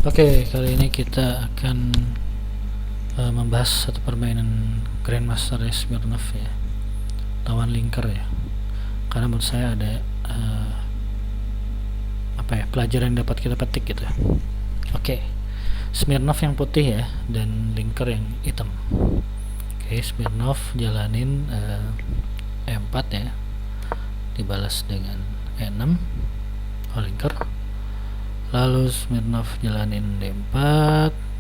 Oke, kali ini kita akan membahas satu permainan Grandmaster Smirnov ya, lawan Linker ya. Karena menurut saya ada pelajaran yang dapat kita petik gitu. Oke, Smirnov yang putih ya, dan Linker yang hitam. Oke, Smirnov jalanin E4 ya, dibalas dengan E6 oleh Linker. Lalu Smirnov jalanin D4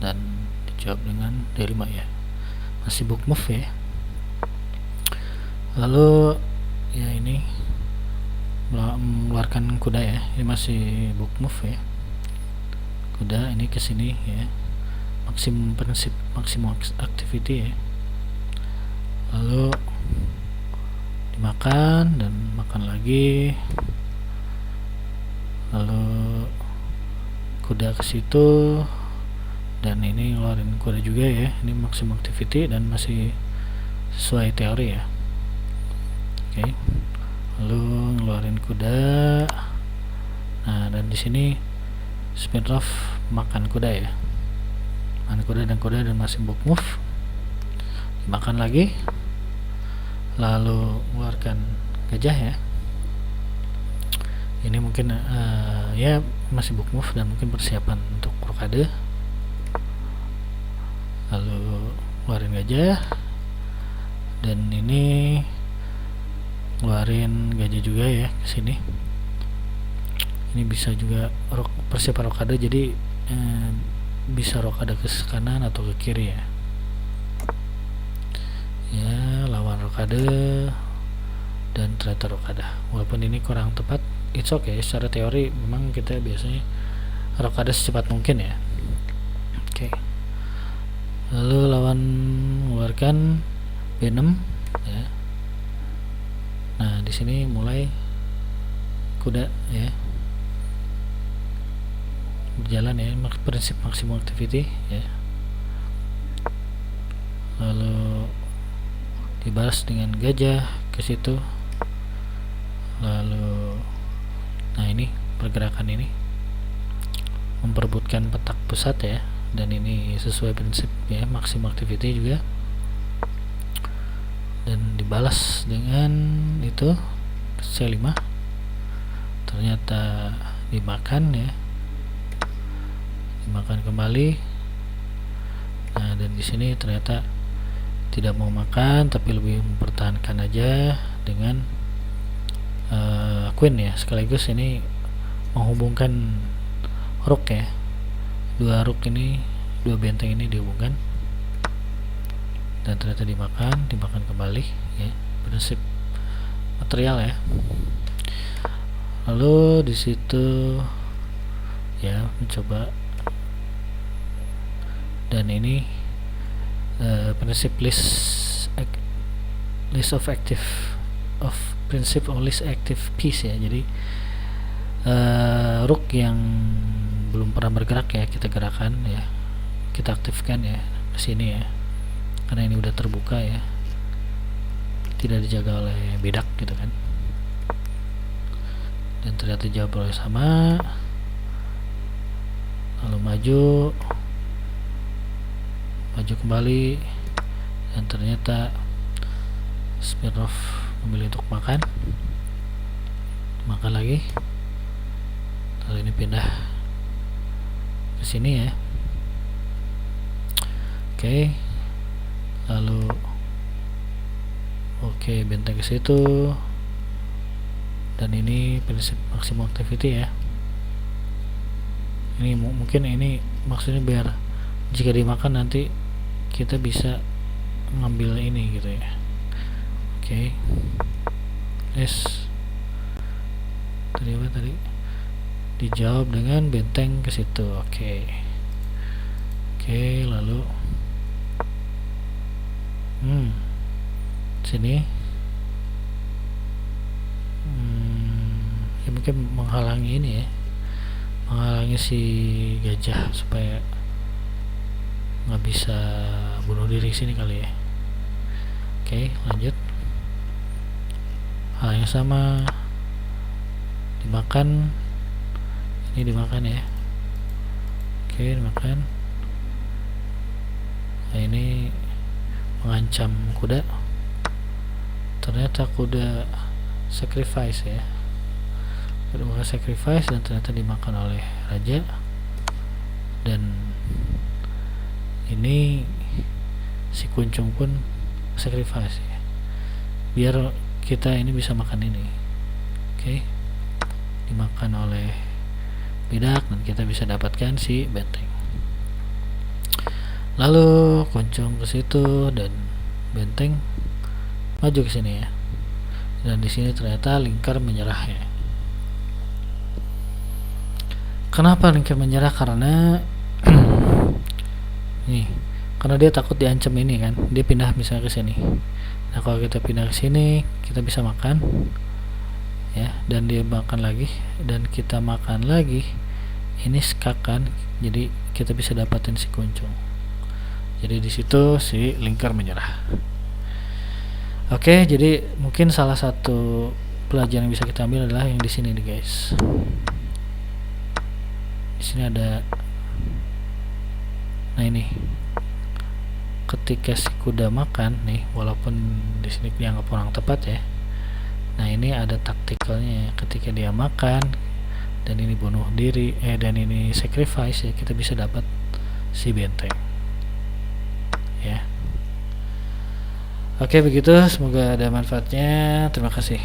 dan dijawab dengan D5 ya, masih book move ya. Lalu ya ini mengeluarkan kuda ya, ini masih book move ya. Kuda ini ke sini ya, maksimum activity ya. Lalu dimakan dan makan lagi. Lalu kuda ke situ dan ini ngeluarin kuda juga ya, ini maksimum activity dan masih sesuai teori ya. Oke, lalu ngeluarin kuda. Nah, dan di sini Smirnov makan kuda ya, makan kuda dan masih book move. Dimakan lagi, lalu mengeluarkan gajah ya. Ini mungkin ya masih book move dan mungkin persiapan untuk rokade. Lalu ngeluarin gajah dan ini ngeluarin gajah juga ya ke sini. Ini bisa juga persiapan rokade, jadi bisa rokade ke kanan atau ke kiri ya. Ya, lawan rokade dan ternyata rokade. Walaupun ini kurang tepat, it's okay. Secara teori memang kita biasanya rokade secepat mungkin ya. Oke. Lalu lawan mengeluarkan B6 ya. Nah, di sini mulai kuda ya berjalan ya, prinsip maksimum activity ya. Lalu dibalas dengan gajah ke situ. Lalu nah, ini pergerakan ini memperebutkan petak pusat ya, dan ini sesuai prinsip ya, maksimum activity juga. Dan dibalas dengan itu C5, ternyata dimakan ya, dimakan kembali. Nah, dan di sini ternyata tidak mau makan tapi lebih mempertahankan aja dengan queen ya, sekaligus ini menghubungkan rook ya, dua rook ini, dua benteng ini dihubungkan. Dan ternyata dimakan kembali ya, prinsip material ya. Lalu di situ ya mencoba, dan ini prinsip list of active piece ya. Jadi rook yang belum pernah bergerak ya, kita gerakan ya, kita aktifkan ya ke sini ya, karena ini udah terbuka ya, tidak dijaga oleh bedak gitu kan. Dan ternyata jawab oleh sama. Lalu maju kembali, dan ternyata Smirnov memilih untuk makan lagi. Lalu ini pindah ke sini ya. Oke. Lalu benteng ke situ, dan ini prinsip maksimum activity ya. Ini mungkin ini maksudnya biar jika dimakan nanti kita bisa ngambil ini gitu ya. Oke. Yes. Tadi dijawab dengan benteng ke situ. Oke, lalu sini ya, mungkin menghalangi ini ya, menghalangi si gajah supaya nggak bisa bunuh diri sini kali ya. Oke, lanjut. Hal yang sama, dimakan, ini dimakan ya. Oke, dimakan. Nah, ini mengancam kuda. Ternyata kuda sacrifice ya. Kuda sacrifice dan ternyata dimakan oleh raja. Dan ini si kuncung pun sacrifice ya, biar kita ini bisa makan ini. Oke, dimakan oleh bidak dan kita bisa dapatkan si benteng. Lalu kuncung ke situ dan benteng maju ke sini ya. Dan di sini ternyata Lingkar menyerah ya. Kenapa Lingkar menyerah? Karena nih, karena dia takut diancam ini kan. Dia pindah misalnya ke sini. Nah, kalau kita pindah ke sini, kita bisa makan ya, dan dia makan lagi dan kita makan lagi. Ini skak kan. Jadi kita bisa dapatin si kuncung. Jadi di situ si Lingkar menyerah. Oke, jadi mungkin salah satu pelajaran yang bisa kita ambil adalah yang di sini nih guys. Di sini ada, nah ini, ketika si kuda makan nih, walaupun di sini dianggap kurang tepat ya. Nah, ini ada taktikalnya ya. Ketika dia makan dan ini bunuh diri, dan ini sacrifice ya, kita bisa dapat si benteng. Ya. Oke, begitu, semoga ada manfaatnya. Terima kasih.